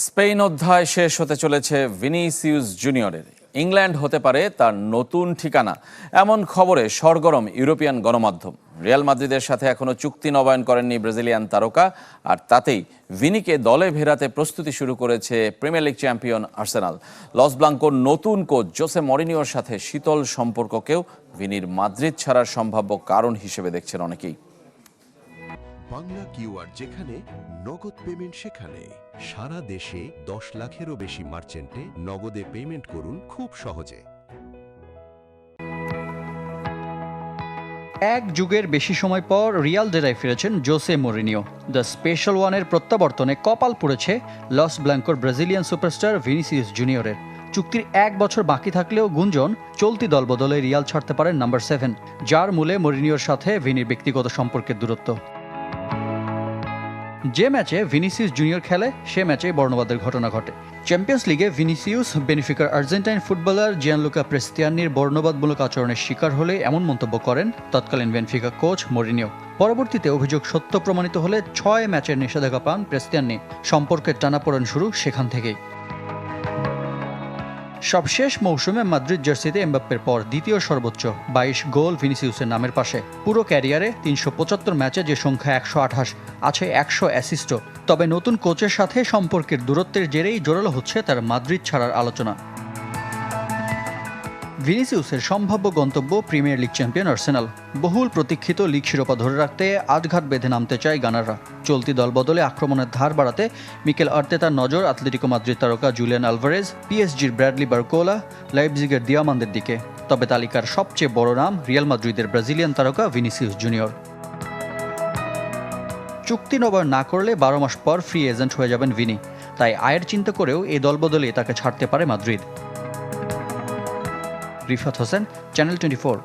Spain অধ্যায় শেষ হতে চলেছে ভিনিসিয়াস জুনিয়রের। ইংল্যান্ড হতে পারে তার নতুন ঠিকানা, এমন খবরে সরগরম ইউরোপিয়ান গণমাধ্যম। রিয়াল মাদ্রিদের সাথে এখনো চুক্তি নবায়ন করেননি ব্রাজিলিয়ান তারকা, আর তাতেই ভিনিকে দলে ভেড়াতে প্রস্তুতি শুরু করেছে premier league champion Arsenal. Los ব্লাঙ্কোর নতুন কোচ জোসে মরিনিওর সাথে শীতল সম্পর্ককেও ভিনির মাদ্রিদ ছাড়ার সম্ভাব্য কারণ হিসেবে দেখছেন অনেকেই। বাংলা কিউআর যেখানে নগদ পেমেন্ট সেখানে সারা দেশে 10 লাখেরও বেশি মার্চেন্টে নগদে পেমেন্ট করুন খুব সহজে। এক যুগের বেশি সময় পর রিয়াল ডেরায় ফিরেছেন জোসে মরিনিও। দ্য স্পেশাল ওয়ানের প্রত্যাবর্তনে কপাল পড়েছে লস ব্ল্যাঙ্কোর ব্রাজিলিয়ান সুপারস্টার ভিনিসিয়াস জুনিয়রের। চুক্তির 1 বছর বাকি থাকলেও গুঞ্জন চলতি দলবদলে রিয়াল ছাড়তে পারেন নাম্বার 7, যার মূলে মরিনিওর সাথে ভিনির ব্যক্তিগত সম্পর্কের দূরত্ব। যে ম্যাচে ভিনিসিয়াস জুনিয়র খেলে সে ম্যাচেই বর্ণবাদের ঘটনা ঘটে। চ্যাম্পিয়ন্স লিগে ভিনিসিয়াস বেনিফিকার আর্জেন্টাইন ফুটবলার জিয়ানলুকা প্রেস্তিয়ানির বর্ণবাদমূলক আচরণের শিকার হলে এমন মন্তব্য করেন তৎকালীন বেনফিকা কোচ মরিনিও। পরবর্তীতে অভিযোগ সত্য প্রমাণিত হলে 6 ম্যাচের নিষেধাজ্ঞা পান প্রেস্তিয়ানি। সম্পর্কের টানাপোড়েন শুরু সেখান থেকেই। সবশেষ মৌসুমে মাদ্রিদ জার্সিতে এমবাপ্পের পর দ্বিতীয় সর্বোচ্চ 22 গোল ভিনিসিয়াসের নামের পাশে। পুরো ক্যারিয়ারে 375 ম্যাচে যে সংখ্যা 128, আছে 100 অ্যাসিস্টও। তবে নতুন কোচের সাথে সম্পর্কের দূরত্বের জেরেই জোরালো হচ্ছে তার মাদ্রিদ ছাড়ার আলোচনা। ভিনিসিয়াসের সম্ভাব্য গন্তব্য প্রিমিয়ার লিগ চ্যাম্পিয়ন আর্সেনাল। বহুল প্রতীক্ষিত লিগ শিরোপা ধরে রাখতে আটঘাট বেঁধে নামতে চায় গানাররা। চলতি দলবদলে আক্রমণের ধার বাড়াতে মিকেল আর্তেতার নজর আতলেটিকো মাদ্রিদ তারকা জুলিয়ান আলভারেজ, পিএসজির ব্র্যাডলি বারকোলা, লাইপজিগের দিয়ামান্দের দিকে। তবে তালিকার সবচেয়ে বড় নাম রিয়াল মাদ্রিদের ব্রাজিলিয়ান তারকা ভিনিসিয়াস জুনিয়র। চুক্তি নবায়ন না করলে 12 মাস পর ফ্রি এজেন্ট হয়ে যাবেন ভিনি। তাই আয়ের চিন্তা করেও এই দলবদলে তাকে ছাড়তে পারে মাদ্রিদ। রিফাত হোসেন, চ্যানেল 24।